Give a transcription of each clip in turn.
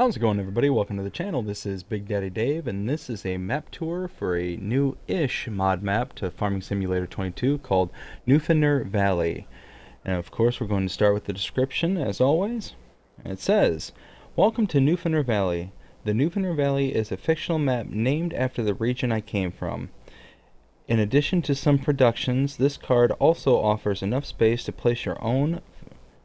How's it going, everybody? Welcome to the channel. This is Big Daddy Dave, and this is a map tour for a new-ish mod map to Farming Simulator 22 called Neuffener Valley. And of course, we're going to start with the description, as always. And it says, "Welcome to Neuffener Valley. The Neuffener Valley is a fictional map named after the region I came from. In addition to some productions, this card also offers enough space to place your own.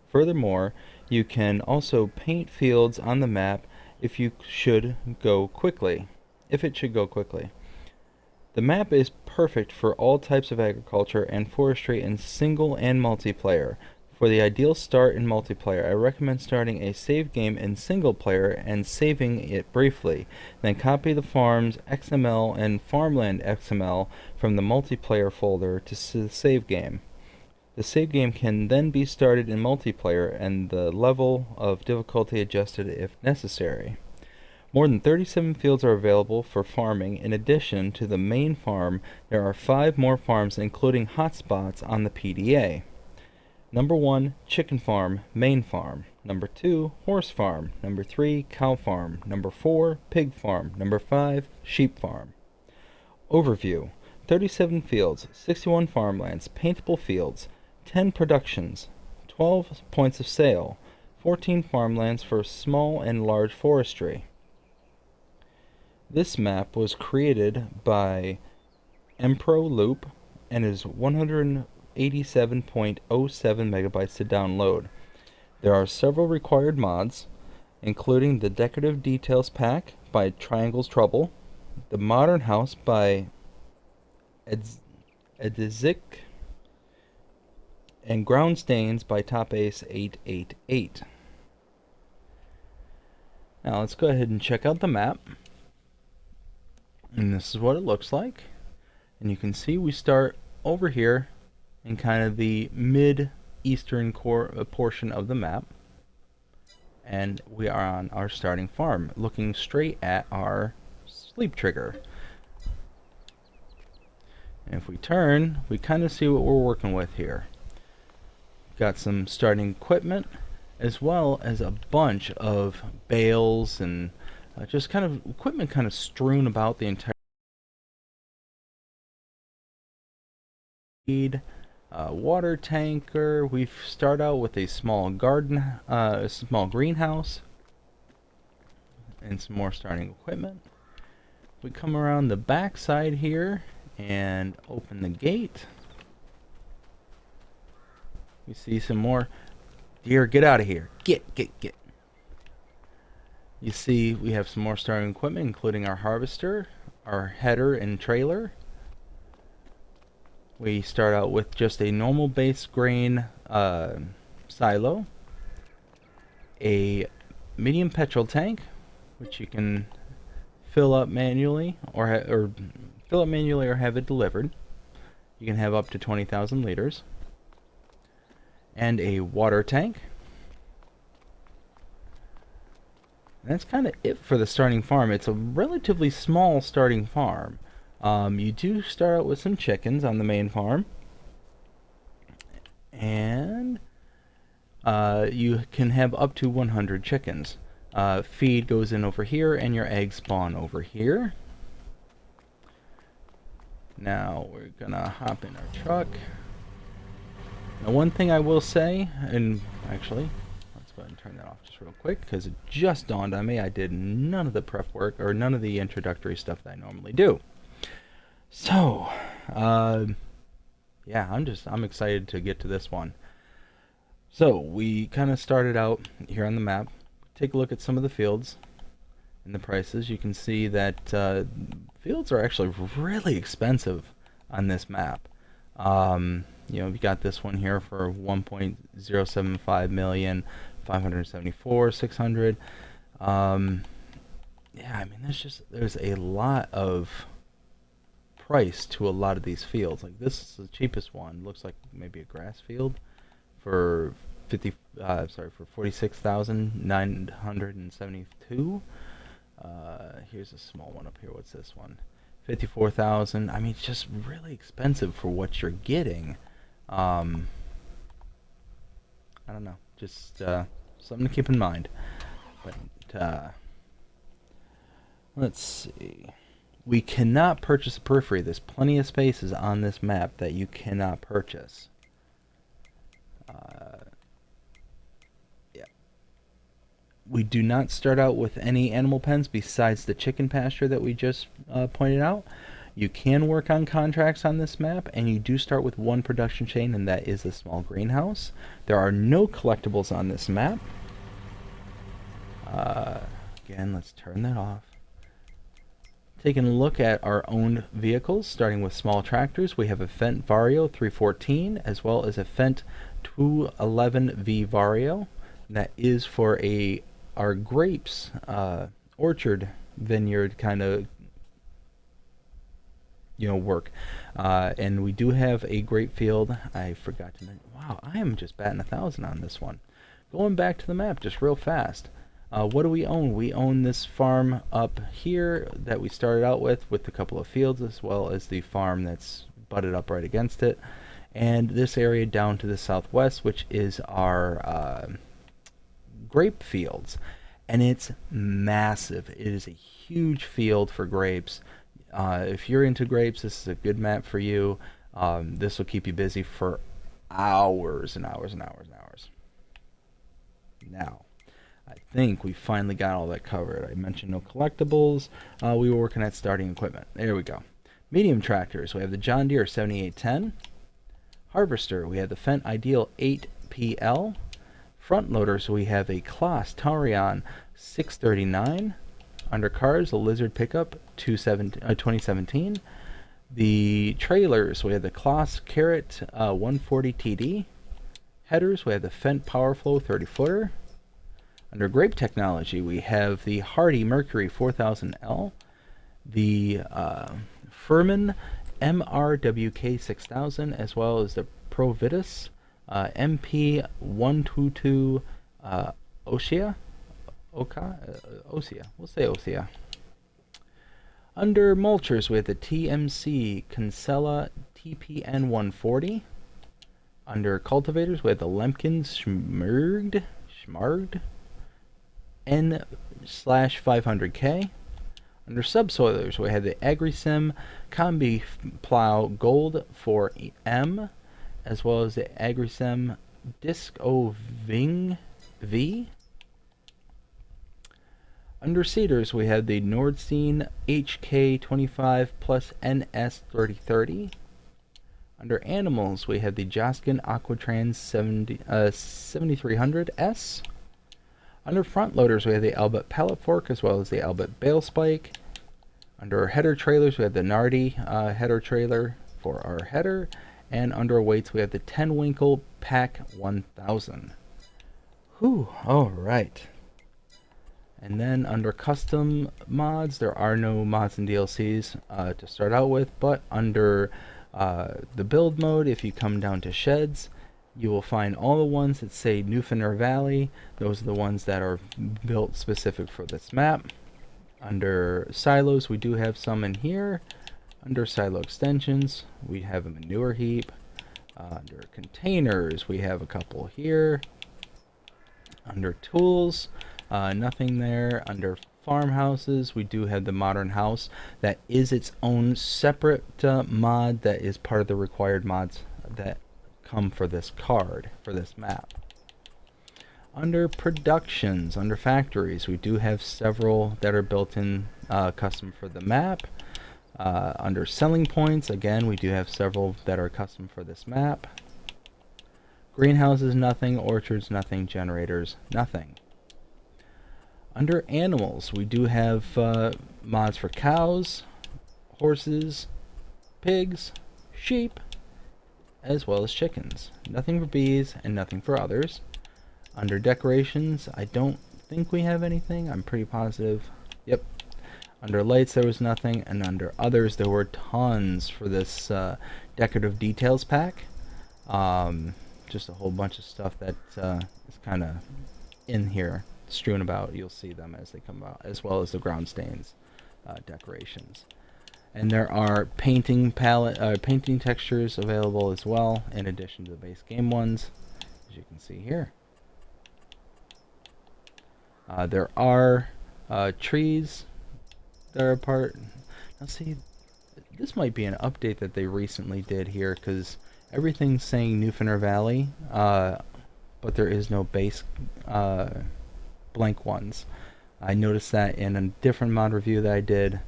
Furthermore, you can also paint fields on the map if it should go quickly. The map is perfect for all types of agriculture and forestry in single and multiplayer. For the ideal start in multiplayer, I recommend starting a save game in single player and saving it briefly. Then copy the farms XML and farmland XML from the multiplayer folder to the save game. The save game can then be started in multiplayer and the level of difficulty adjusted if necessary. More than 37 fields are available for farming. In addition to the main farm, there are 5 more farms including hotspots on the PDA. Number 1, chicken farm, main farm. Number 2, horse farm. Number 3, cow farm. Number 4, pig farm. Number 5, sheep farm. Overview: 37 fields, 61 farmlands, paintable fields, 10 productions, 12 points of sale, 14 farmlands for small and large forestry. This map was created by Empro Loop and is 187.07 megabytes to download. There are several required mods, including the Decorative Details Pack by Triangle's Trouble, the Modern House by Edizik, and Ground Stains by Top Ace 888. Now let's go ahead and check out the map. And this is what it looks like. And you can see we start over here in kind of the mid-eastern portion of the map. And we are on our starting farm, looking straight at our sleep trigger. And if we turn, we kind of see what we're working with here. Got some starting equipment, as well as a bunch of bales and just kind of equipment kind of strewn about the entire water tanker. We start out with a small garden, a small greenhouse, and some more starting equipment. We come around the back side here and open the gate. We see some more deer. Get out of here. Get. You see we have some more starting equipment, including our harvester, our header and trailer. We start out with just a normal base grain silo, a medium petrol tank, which you can fill up manually or have it delivered. You can have up to 20,000 liters. And a water tank. And that's kind of it for the starting farm. It's a relatively small starting farm. You do start out with some chickens on the main farm. And you can have up to 100 chickens. Feed goes in over here and your eggs spawn over here. Now we're gonna hop in our truck. Now, one thing I will say, and actually, let's go ahead and turn that off just real quick, because it just dawned on me I did none of the prep work, or none of the introductory stuff that I normally do. So, yeah, I'm excited to get to this one. So, we kind of started out here on the map. Take a look at some of the fields and the prices. You can see that fields are actually really expensive on this map. You know, we got this one here for 1.075 million, 574, 600. Yeah, I mean, there's a lot of price to a lot of these fields. Like this is the cheapest one. Looks like maybe a grass field for 46,972. Here's a small one up here. What's this one? 54,000. I mean, it's just really expensive for what you're getting. I don't know, just something to keep in mind. But Let's see. We cannot purchase a periphery. There's plenty of spaces on this map that you cannot purchase. Yeah. We do not start out with any animal pens besides the chicken pasture that we just pointed out. You can work on contracts on this map, and you do start with one production chain, and that is a small greenhouse. There are no collectibles on this map. Again, let's turn that off. Taking a look at our own vehicles, starting with small tractors, we have a Fendt Vario 314 as well as a Fendt 211V Vario. That is for our grapes orchard vineyard kind of work. And we do have a grape field. I forgot to mention. Wow, I am just batting 1,000 on this one. Going back to the map just real fast. What do we own? We own this farm up here that we started out with a couple of fields, as well as the farm that's butted up right against it. And this area down to the southwest, which is our grape fields. And it's massive. It is a huge field for grapes. If you're into grapes, this is a good map for you. This will keep you busy for hours and hours and hours and hours. Now, I think we finally got all that covered. I mentioned no collectibles. We were working at starting equipment. There we go. Medium tractors. We have the John Deere 7810. Harvester. We have the Fendt Ideal 8PL. Front loaders. We have a Claas Taurion 639. Under cars, a Lizard pickup 2017. The trailers. We have the Claas Carrot 140 TD. Headers. We have the Fendt PowerFlow 30-footer. Under grape technology, we have the Hardy Mercury 4000L, the Furman MRWK 6000, as well as the Provitus MP 122 Osea. We'll say Osea. Under mulchers, we have the TMC Kinsella TPN 140. Under cultivators, we have the Lemken Schmargd N/500K. Under subsoilers, we have the AgriSim Combi Plow Gold 4M, as well as the AgriSim Disco Ving V. Under seeders, we have the Nordstein HK25 plus NS3030. Under animals, we have the Joskin Aquatrans 7300S. Under front loaders, we have the Albert pallet fork as well as the Albert bale spike. Under header trailers, we have the Nardi header trailer for our header. And under weights, we have the 10 Winkle Pack 1000. Whew, alright. And then under custom mods, there are no mods and DLCs to start out with, but under the build mode, if you come down to sheds, you will find all the ones that say Neuffener Valley. Those are the ones that are built specific for this map. Under silos, we do have some in here. Under silo extensions, we have a manure heap. Under containers, we have a couple here. Under tools, nothing there. Under farmhouses, we do have the modern house. That is its own separate mod that is part of the required mods that come for this card, for this map. Under productions, under factories, we do have several that are built in custom for the map. Under selling points, again, we do have several that are custom for this map. Greenhouses, nothing. Orchards, nothing. Generators, nothing. Under animals, we do have mods for cows, horses, pigs, sheep, as well as chickens. Nothing for bees and nothing for others. Under decorations, I don't think we have anything. I'm pretty positive. Yep. Under lights, there was nothing. And under others, there were tons for this decorative details pack. Just a whole bunch of stuff that is kind of in here, strewn about. You'll see them as they come out, as well as the ground stains decorations. And there are painting textures available as well, in addition to the base game ones, as you can see here. There are trees they're apart. Now see, this might be an update that they recently did here, because everything's saying Neuffener Valley, but there is no base blank ones. I noticed that in a different mod review that I did.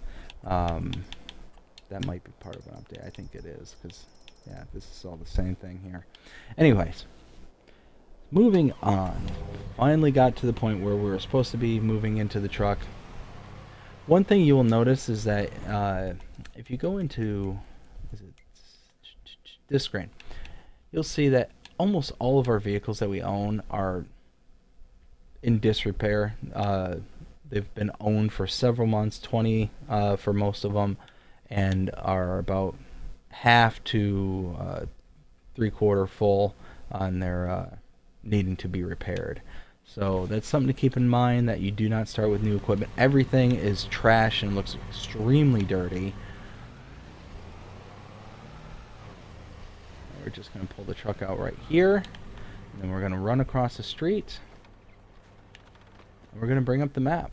That might be part of an update. I think it is, because yeah, this is all the same thing here. Anyways, moving on. Finally got to the point where we were supposed to be moving into the truck. One thing you will notice is that if you go into this screen, you'll see that almost all of our vehicles that we own are in disrepair. They've been owned for several months, 20 for most of them, and are about half to 3/4 full on their needing to be repaired. So that's something to keep in mind, that you do not start with new equipment. Everything is trash and looks extremely dirty. We're just going to pull the truck out right here, and then we're going to run across the street, and we're going to bring up the map.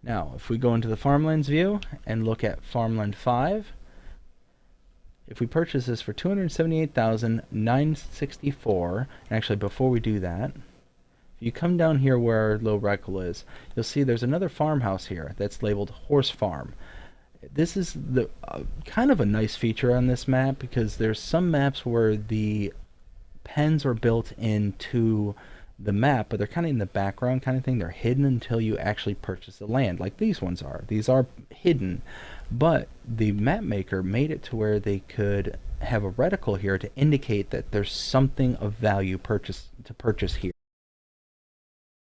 Now, if we go into the farmlands view and look at farmland 5, if we purchase this for $278,964, and actually before we do that, if you come down here where our low reticle is, you'll see there's another farmhouse here that's labeled Horse Farm. This is the kind of a nice feature on this map, because there's some maps where the pens are built into the map, but they're kind of in the background kind of thing. They're hidden until you actually purchase the land, like these ones are. These are hidden, but the map maker made it to where they could have a reticle here to indicate that there's something of value to purchase here.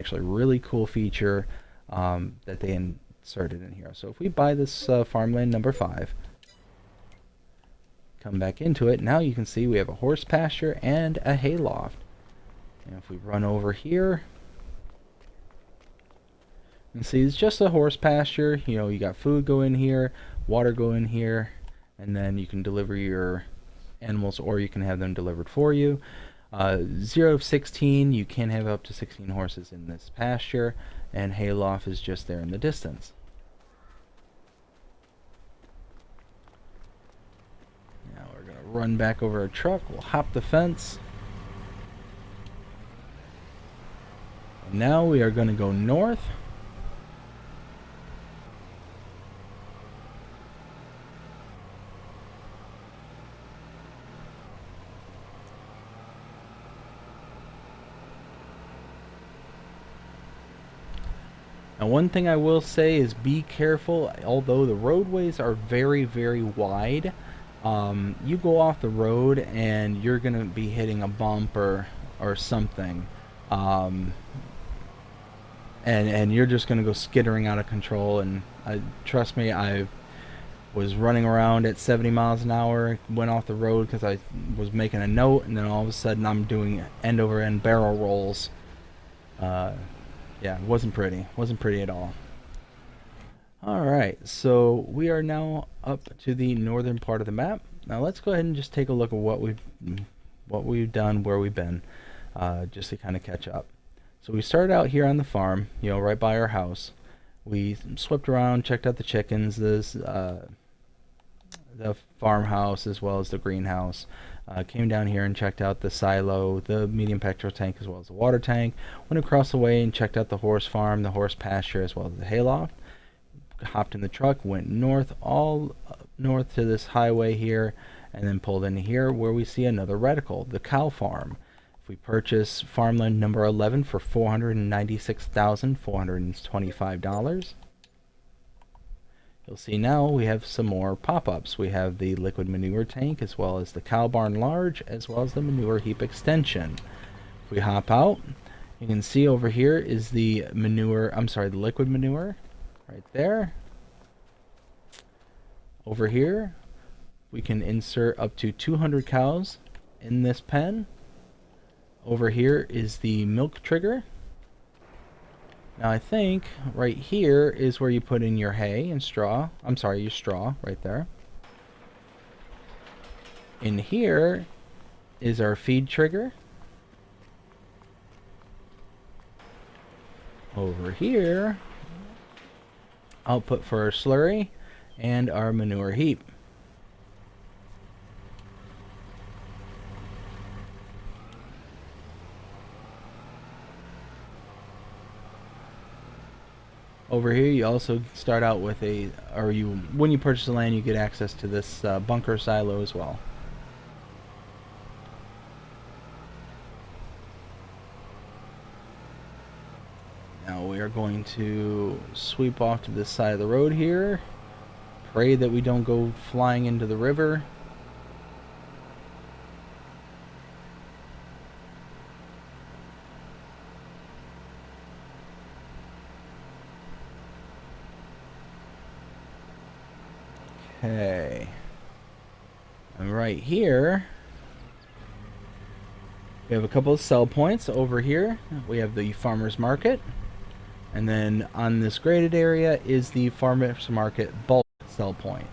Actually, a really cool feature that they inserted in here. So if we buy this farmland number 5, come back into it, now you can see we have a horse pasture and a hayloft. And if we run over here, you can see it's just a horse pasture. You know, you got food go in here, water go in here, and then you can deliver your animals, or you can have them delivered for you. 0 to 16, you can have up to 16 horses in this pasture, and hayloft is just there in the distance. Now we're going to run back over our truck, we'll hop the fence. Now we are going to go north. Now, one thing I will say is be careful. Although the roadways are very, very wide, you go off the road and you're going to be hitting a bump or something. And you're just going to go skittering out of control. And trust me, I was running around at 70 miles an hour, went off the road because I was making a note, and then all of a sudden I'm doing end over end barrel rolls. Yeah, it wasn't pretty. Wasn't pretty at all. Alright, so we are now up to the northern part of the map. Now let's go ahead and just take a look at what we've done, where we've been, just to kind of catch up. So we started out here on the farm, you know, right by our house. We swept around, checked out the chickens, the farmhouse, as well as the greenhouse. Came down here and checked out the silo, the medium petrol tank, as well as the water tank. Went across the way and checked out the horse farm, the horse pasture, as well as the hayloft. Hopped in the truck, went north, all north to this highway here, and then pulled into here where we see another reticle, the cow farm. If we purchase farmland number 11 for $496,425. You'll see now we have some more pop-ups. We have the liquid manure tank, as well as the cow barn large, as well as the manure heap extension. If we hop out, you can see over here is the the liquid manure right there. Over here we can insert up to 200 cows in this pen. Over here is the milk trigger. Now I think right here is where you put in your hay and straw. I'm sorry, your straw right there. In here is our feed trigger. Over here output for our slurry and our manure heap. Over here, you also start out with when you purchase the land, you get access to this bunker silo as well. Now we are going to sweep off to this side of the road here. Pray that we don't go flying into the river. Okay. And right here, we have a couple of sell points. Over here, we have the farmer's market. And then on this graded area is the farmer's market bulk sell point.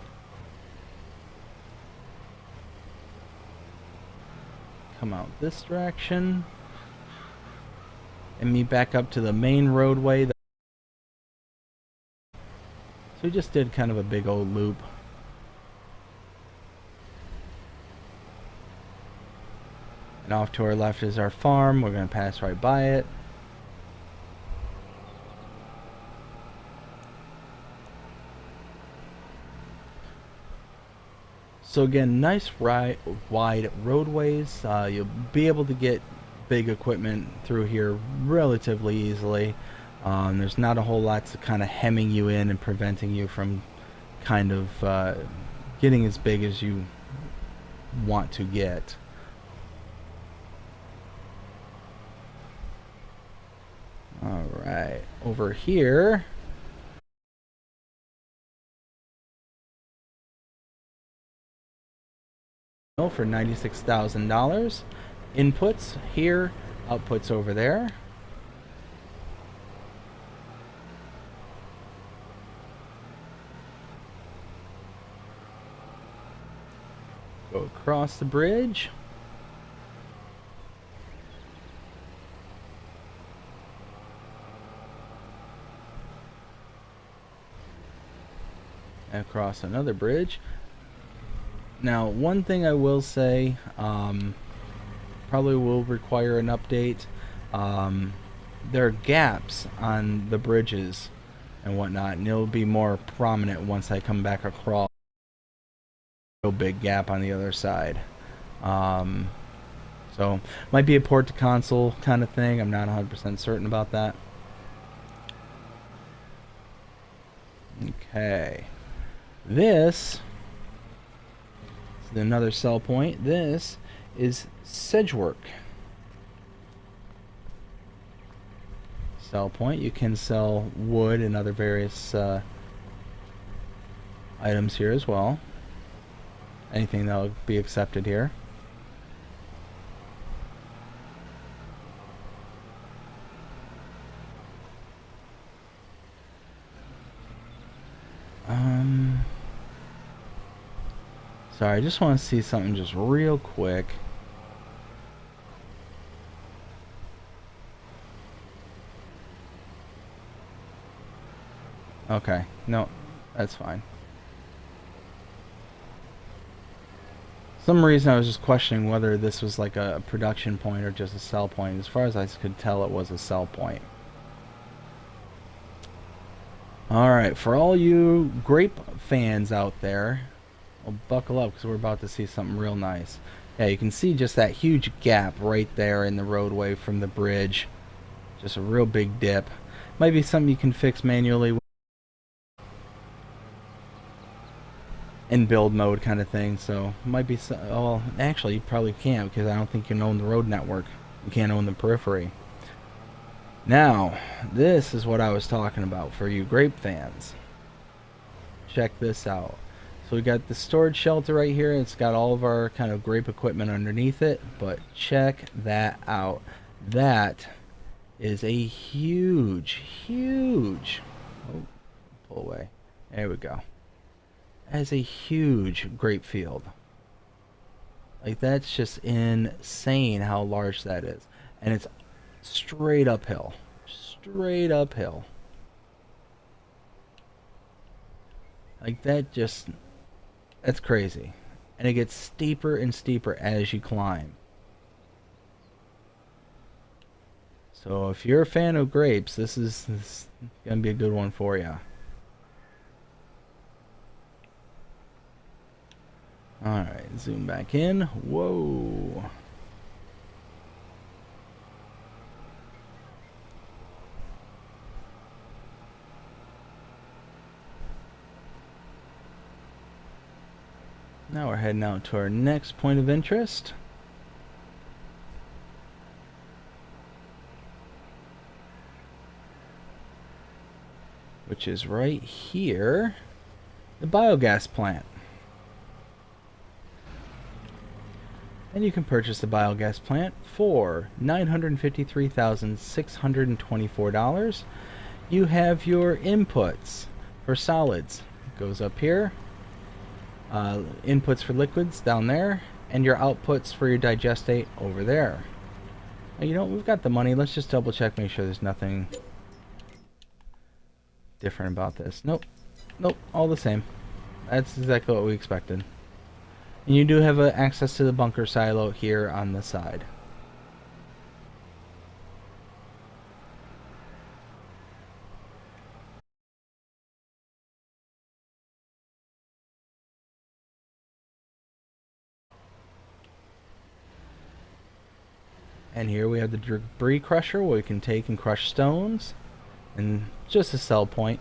Come out this direction. And meet back up to the main roadway. So we just did kind of a big old loop. And off to our left is our farm. We're going to pass right by it. So again, nice wide roadways. You'll be able to get big equipment through here relatively easily. There's not a whole lot to kind of hemming you in and preventing you from kind of getting as big as you want to get. Alright, over here for $96,000. Inputs here, outputs over there. Go across the bridge. Across another bridge. Now, one thing I will say, probably will require an update. There are gaps on the bridges and whatnot, and it'll be more prominent once I come back across. Real big gap on the other side. So, might be a port to console kind of thing. I'm not 100% certain about that. Okay. This is another sell point. This is Sedgework. Sell point. You can sell wood and other various items here as well. Anything that will be accepted here. Sorry, I just want to see something just real quick. Okay, no, that's fine. Some reason I was just questioning whether this was like a production point or just a sell point. As far as I could tell, it was a sell point. Alright, for all you grape fans out there, well, buckle up because we're about to see something real nice. Yeah, you can see just that huge gap right there in the roadway from the bridge. Just a real big dip. Might be something you can fix manually in build mode kind of thing. So might be well, actually you probably can't because I don't think you can own the road network. You can't own the periphery. Now, this is what I was talking about for you grape fans. Check this out. So we got the storage shelter right here. It's got all of our kind of grape equipment underneath it, but check that out. That is a huge oh, pull away. There we go. That is a huge grape field. Like, that's just insane how large that is. And it's straight uphill. Straight uphill. Like that's crazy. And it gets steeper and steeper as you climb. So if you're a fan of grapes, this is gonna be a good one for you. Alright, zoom back in. Whoa. Now we're heading out to our next point of interest. Which is right here, the biogas plant. And you can purchase the biogas plant for $953,624. You have your inputs for solids. It goes up here. Inputs for liquids down there. And your outputs for your digestate over there. Now, you know, we've got the money. Let's just double check, make sure there's nothing different about this. Nope. Nope, all the same. That's exactly what we expected. And you do have access to the bunker silo here on the side. And here we have the debris crusher where we can take and crush stones. And just a sell point.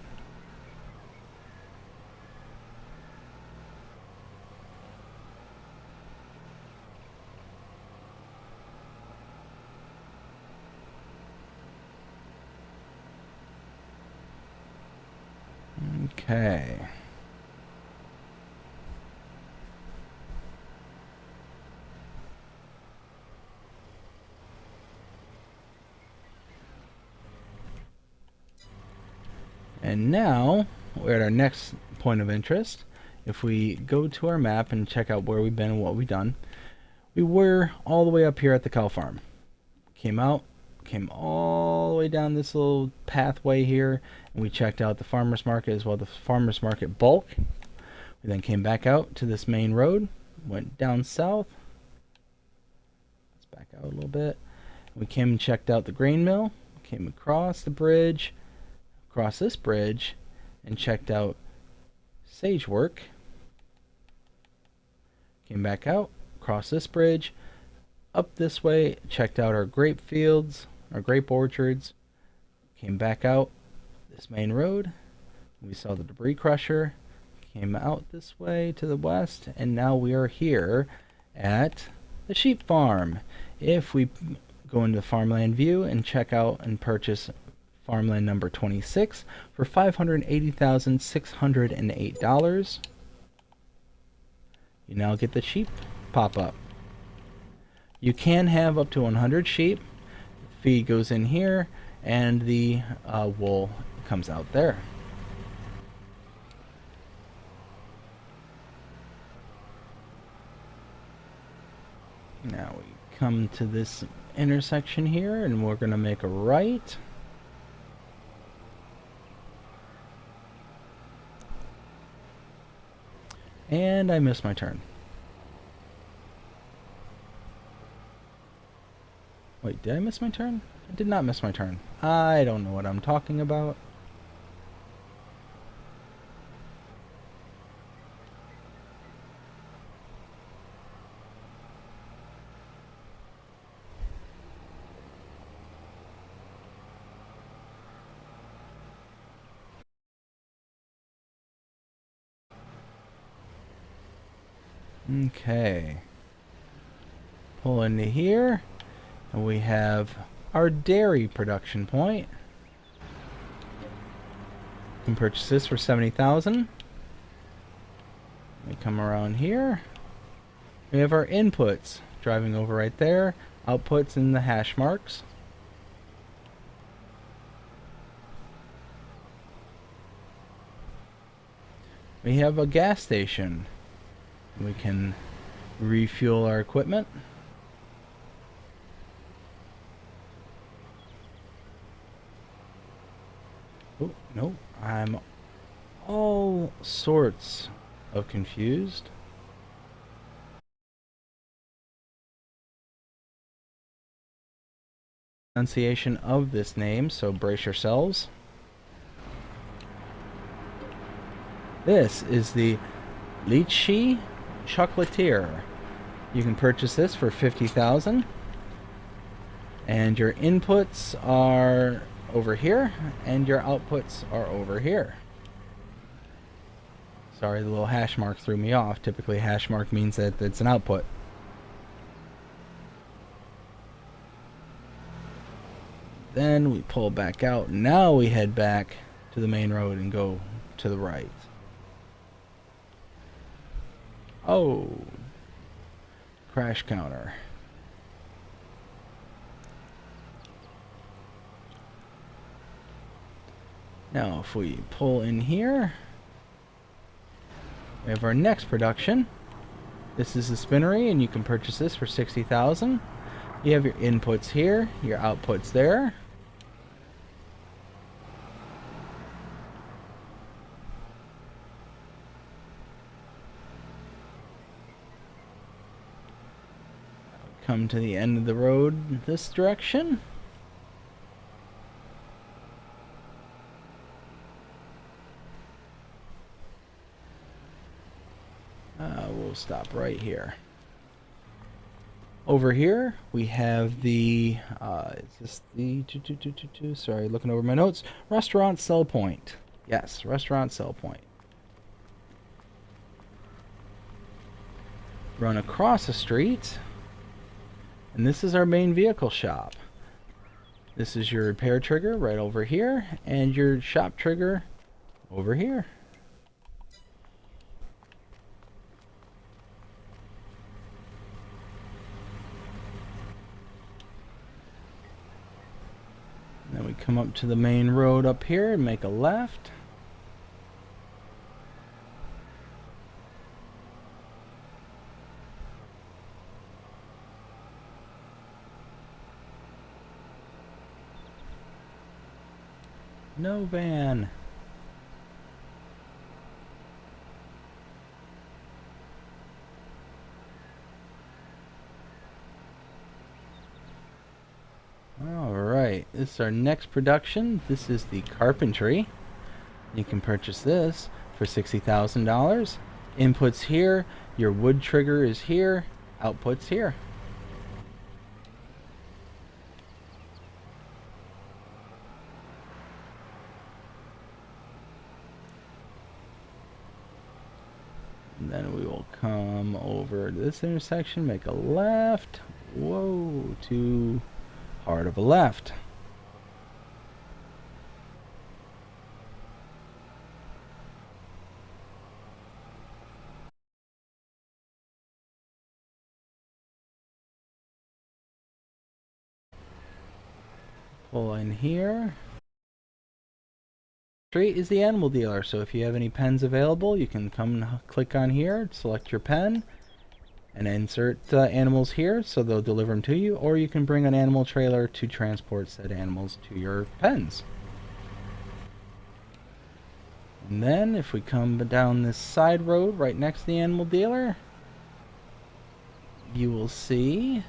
Okay. And now we're at our next point of interest. If we go to our map and check out where we've been and what we've done, we were all the way up here at the cow farm. Came out, came all the way down this little pathway here, and we checked out the farmer's market as well, the farmer's market bulk. We then came back out to this main road, went down south. Let's back out a little bit. We came and checked out the grain mill, came across the bridge, across this bridge, and checked out sage work. Came back out, across this bridge, up this way, checked out our grape fields, our grape orchards. Came back out this main road. We saw the debris crusher. Came out this way to the west, and now we are here at the sheep farm. If we go into farmland view and check out and purchase farmland number 26 for $580,608, you now get the sheep pop up. You can have up to 100 sheep. Feed goes in here, and the wool comes out there. Now we come to this intersection here, and we're going to make a right. And I missed my turn. Wait, did I miss my turn? I did not miss my turn. I don't know what I'm talking about. Okay. Pull into here, and we have our dairy production point. We can purchase this for $70,000. We come around here. We have our inputs driving over right there, outputs in the hash marks. We have a gas station. We can refuel our equipment. Oh, no, I'm all sorts of confused. Pronunciation of this name, so brace yourselves. This is the Lychee Chocolatier. You can purchase this for 50,000, and your inputs are over here, and your outputs are over here. Sorry, the little hash mark threw me off. Typically, hash mark means that it's an output. Then we pull back out. Now we head back to the main road and go to the right. Oh, crash counter. Now if we pull in here, we have our next production. This is the spinnery, and you can purchase this for 60,000. You have your inputs here, your outputs there. Come to the end of the road this direction. We'll stop right here. Over here we have the is this the sorry, looking over my notes, restaurant sell point. Yes, restaurant sell point. Run across the street, and this is our main vehicle shop. This is your repair trigger right over here, and your shop trigger over here. Then we come up to the main road up here and make a left. No van. Alright, this is our next production. This is the carpentry. You can purchase this for $60,000. Inputs here, your wood trigger is here, outputs here. And then we will come over to this intersection, make a left. Whoa, too hard of a left. Pull in here. Straight is the animal dealer, so if you have any pens available, you can come and click on here, select your pen, and insert animals here, so they'll deliver them to you, or you can bring an animal trailer to transport said animals to your pens. And then if we come down this side road right next to the animal dealer, you will see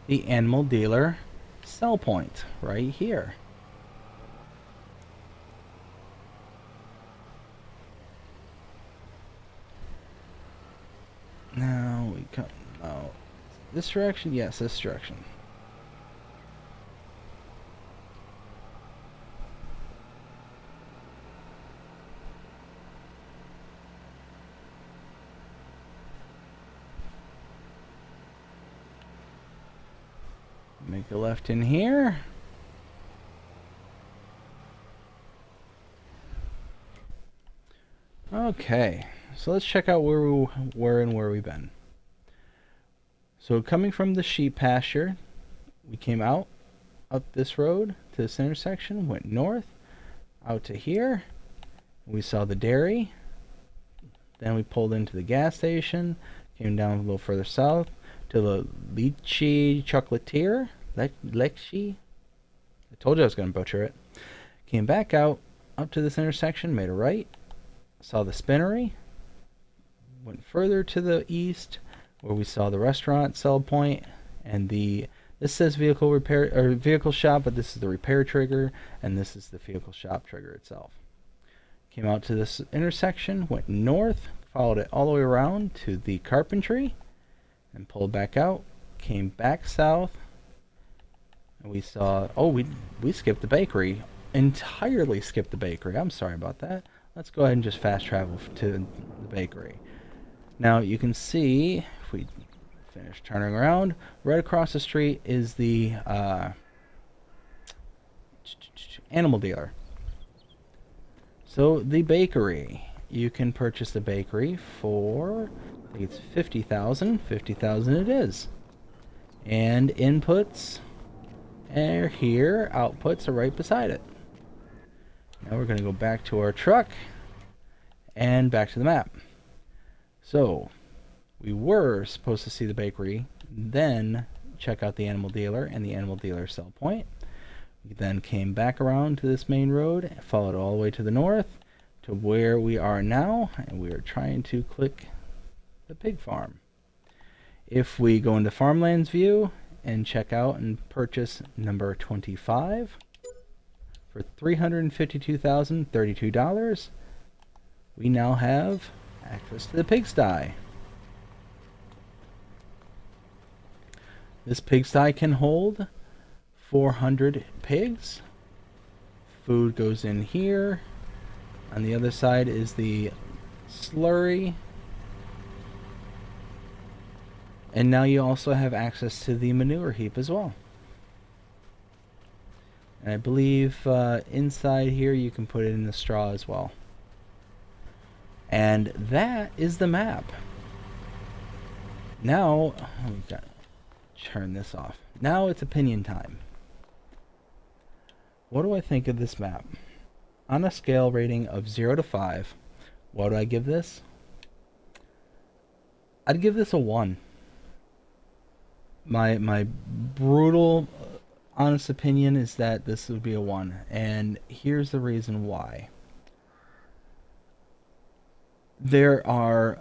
the animal dealer sell point right here. Now we come out this direction. Yes, this direction. Make a left in here. Okay, so let's check out where we were and where we've been. So coming from the sheep pasture, we came out up this road to this intersection, went north, out to here. We saw the dairy. Then we pulled into the gas station, came down a little further south to the Lychee Chocolatier. Lychee? I told you I was going to butcher it. Came back out up to this intersection, made a right, saw the spinnery, went further to the east where we saw the restaurant sell point, and this says vehicle repair or vehicle shop, but this is the repair trigger, and this is the vehicle shop trigger itself. Came out to this intersection, went north, followed it all the way around to the carpentry, and pulled back out, came back south, and we saw, we skipped the bakery, entirely skipped the bakery. I'm sorry about that. Let's go ahead and just fast travel to the bakery. Now you can see, if we finish turning around, right across the street is the animal dealer. So the bakery, you can purchase the bakery for, I think it's 50,000. 50,000 it is. And inputs are here, outputs are right beside it. Now we're going to go back to our truck and back to the map. So we were supposed to see the bakery, then check out the animal dealer and the animal dealer sell point. We then came back around to this main road, followed all the way to the north to where we are now, and we are trying to click the pig farm. If we go into farmlands view and check out and purchase number 25 for $352,032, we now have access to the pigsty. This pigsty can hold 400 pigs. Food goes in here. On the other side is the slurry. And now you also have access to the manure heap as well. And I believe inside here you can put it in the straw as well. And that is the map. Now, we've got to turn this off. Now it's opinion time. What do I think of this map? On a scale rating of 0 to 5, what do I give this? I'd give this a 1. My brutal, honest opinion is that this would be a 1. And here's the reason why. There are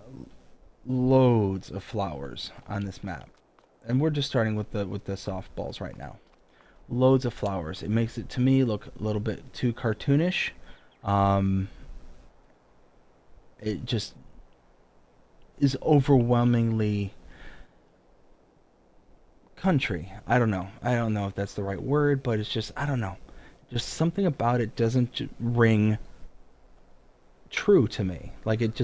loads of flowers on this map. And we're just starting with the softballs right now. Loads of flowers. It makes it, to me, look a little bit too cartoonish. It just is overwhelmingly country. I don't know if that's the right word, but it's just, I don't know. Just something about it doesn't ring true to me. Like it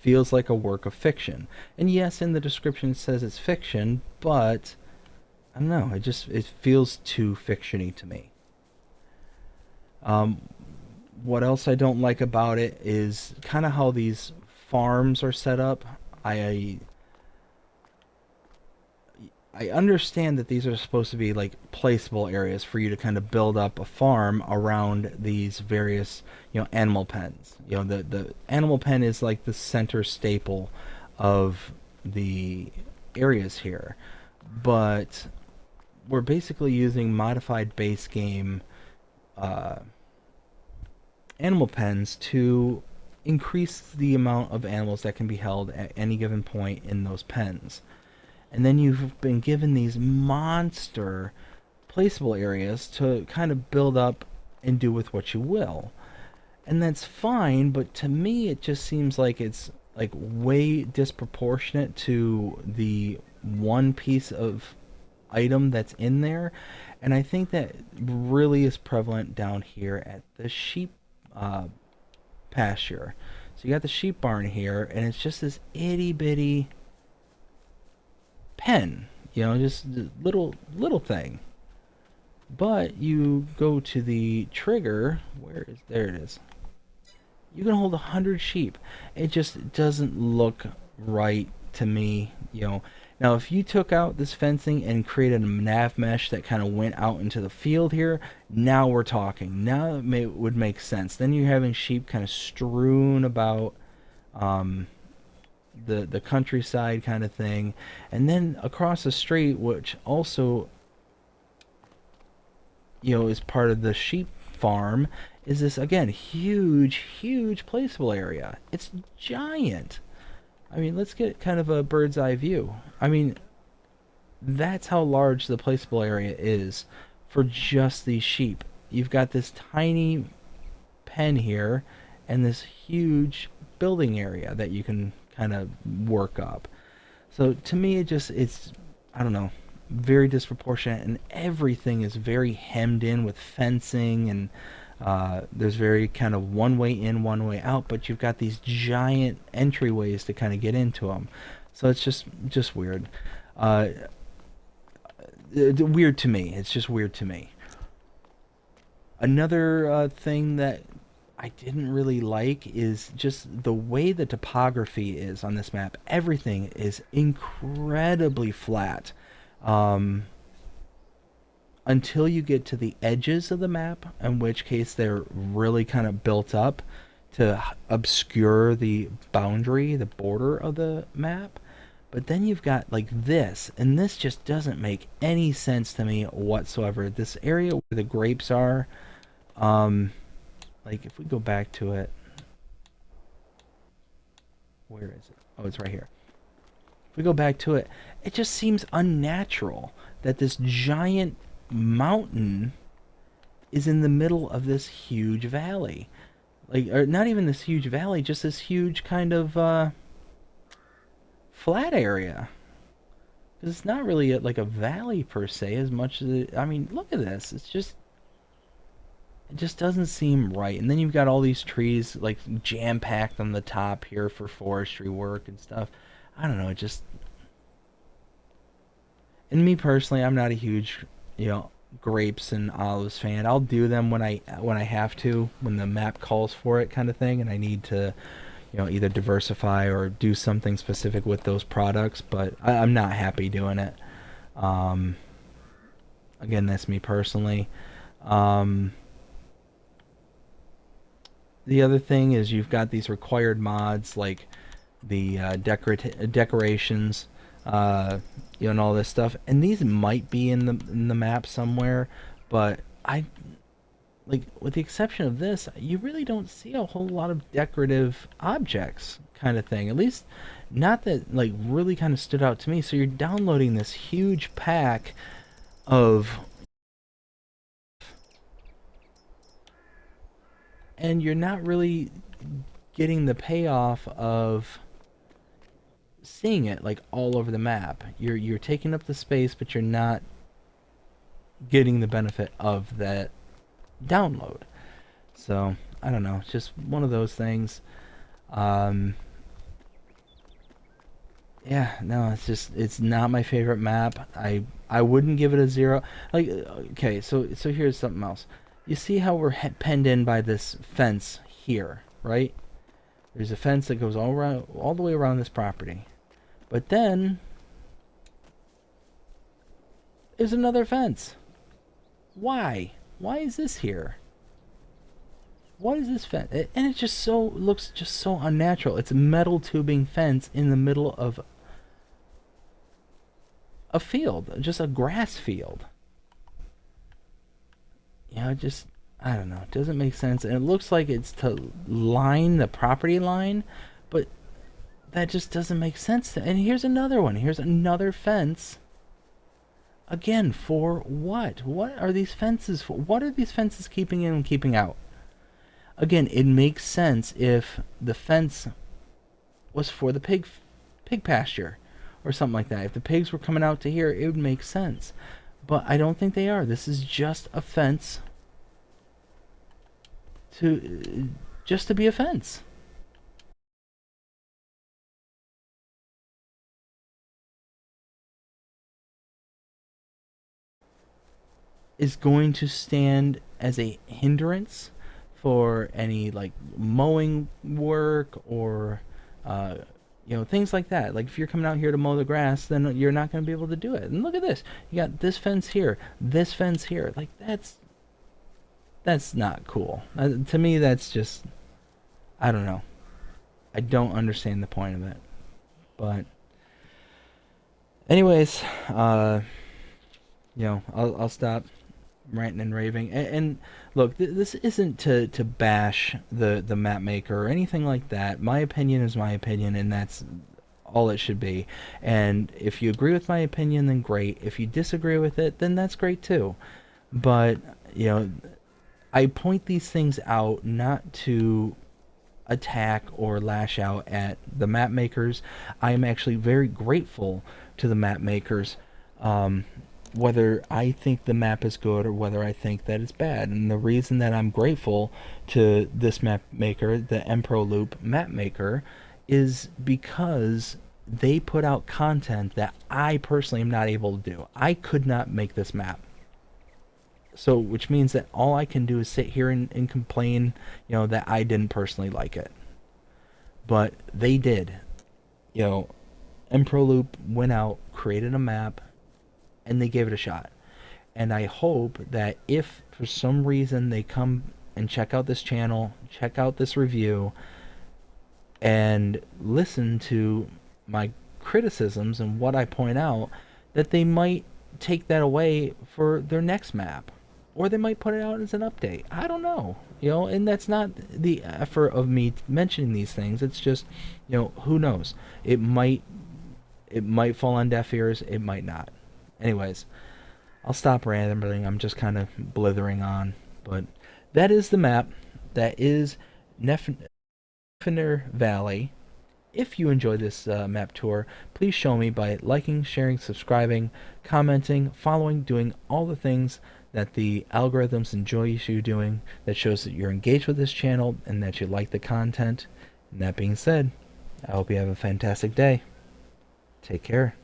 feels like a work of fiction. And yes, in the description it says it's fiction, but I don't know, it feels too fictiony to me. What else I don't like about it is kind of how these farms are set up. I understand that these are supposed to be like placeable areas for you to kind of build up a farm around these various, animal pens. The animal pen is like the center staple of the areas here. But we're basically using modified base game animal pens to increase the amount of animals that can be held at any given point in those pens. And then you've been given these monster placeable areas to kind of build up and do with what you will. And that's fine, but to me it just seems like it's like way disproportionate to the one piece of item that's in there. And I think that really is prevalent down here at the sheep pasture. So you got the sheep barn here, and it's just this itty bitty pen, just a little thing. But you go to the trigger, there it is. You can hold 100 sheep. It just doesn't look right to me, Now, if you took out this fencing and created a nav mesh that kind of went out into the field here, now we're talking. Now it would make sense. Then you're having sheep kind of strewn about the countryside kind of thing. And then across the street, which also, is part of the sheep farm, is this, again, huge placeable area. It's giant. I mean, let's get kind of a bird's eye view. I mean, that's how large the placeable area is for just these sheep. You've got this tiny pen here and this huge building area that you can kind of work up. So to me, it's, I don't know, very disproportionate, and everything is very hemmed in with fencing, and there's very kind of one way in, one way out, but you've got these giant entryways to kind of get into them. So it's just weird. Uh, Weird to me. It's just weird to me. Another thing that I didn't really like is just the way the topography is on this map. Everything is incredibly flat. Um, until you get to the edges of the map, in which case they're really kind of built up to obscure the boundary, the border of the map. But then you've got like this, and this just doesn't make any sense to me whatsoever. This area where the grapes are, um, like if we go back to it, where is it? Oh, it's right here. If we go back to it, it just seems unnatural that this giant mountain is in the middle of this huge valley. Like, or not even this huge valley, just this huge kind of flat area. Because it's not really like a valley per se, as much as it, I mean, look at this. It just doesn't seem right. And then you've got all these trees like jam packed on the top here for forestry work and stuff. I don't know. It just, and me personally, I'm not a huge, you know, grapes and olives fan. I'll do them when I have to, when the map calls for it, kind of thing, and I need to, you know, either diversify or do something specific with those products. But I'm not happy doing it. Um, Again, that's me personally. Um, the other thing is you've got these required mods like the decorations, you know, and all this stuff. And these might be in the map somewhere, but I, like, with the exception of this, you really don't see a whole lot of decorative objects, kind of thing. At least, not that like really kind of stood out to me. So you're downloading this huge pack of, and you're not really getting the payoff of seeing it like all over the map. You're taking up the space, but you're not getting the benefit of that download. So I don't know. It's just one of those things. Um, yeah, no, it's not my favorite map. I wouldn't give it a 0. Like, okay, so here's something else. You see how we're penned in by this fence here, right? There's a fence that goes all the way around this property. But then there's another fence. Why? Why is this here? What is this fence? And it just looks just so unnatural. It's a metal tubing fence in the middle of a field, just a grass field. You know, I don't know. It doesn't make sense. And it looks like it's to line the property line, but that just doesn't make sense. And here's another one. Here's another fence. Again, for what? What are these fences for? What are these fences keeping in and keeping out? Again, it makes sense if the fence was for the pig pasture or something like that. If the pigs were coming out to here, it would make sense. But I don't think they are. This is just a fence to just to be a fence. Is going to stand as a hindrance for any like mowing work or you know, things like that. Like if you're coming out here to mow the grass, then you're not going to be able to do it. And look at this. You got this fence here. Like that's not cool. To me, that's just, I don't know. I don't understand the point of it. But anyways, you know, I'll stop ranting and raving. And look, this isn't to bash the map maker or anything like that. My opinion is my opinion, and that's all it should be. And if you agree with my opinion, then great. If you disagree with it, then that's great too. But, you know, I point these things out not to attack or lash out at the map makers. I am actually very grateful to the map makers, um, whether I think the map is good or whether I think that it's bad. And the reason that I'm grateful to this map maker, the Empro Loop map maker, is because they put out content that I personally am not able to do. I could not make this map. So, which means that all I can do is sit here and complain, that I didn't personally like it. But they did. You know, Emproloop went out, created a map, and they gave it a shot. And I hope that if for some reason they come and check out this channel, check out this review, and listen to my criticisms and what I point out, that they might take that away for their next map. Or they might put it out as an update. I don't know. And that's not the effort of me mentioning these things. It's just, who knows? It might fall on deaf ears, it might not. Anyways, I'll stop rambling. I'm just kind of blithering on. But that is the map. That is Neuffener Valley. If you enjoy this map tour, please show me by liking, sharing, subscribing, commenting, following, doing all the things that the algorithms enjoy you doing. That shows that you're engaged with this channel and that you like the content. And that being said, I hope you have a fantastic day. Take care.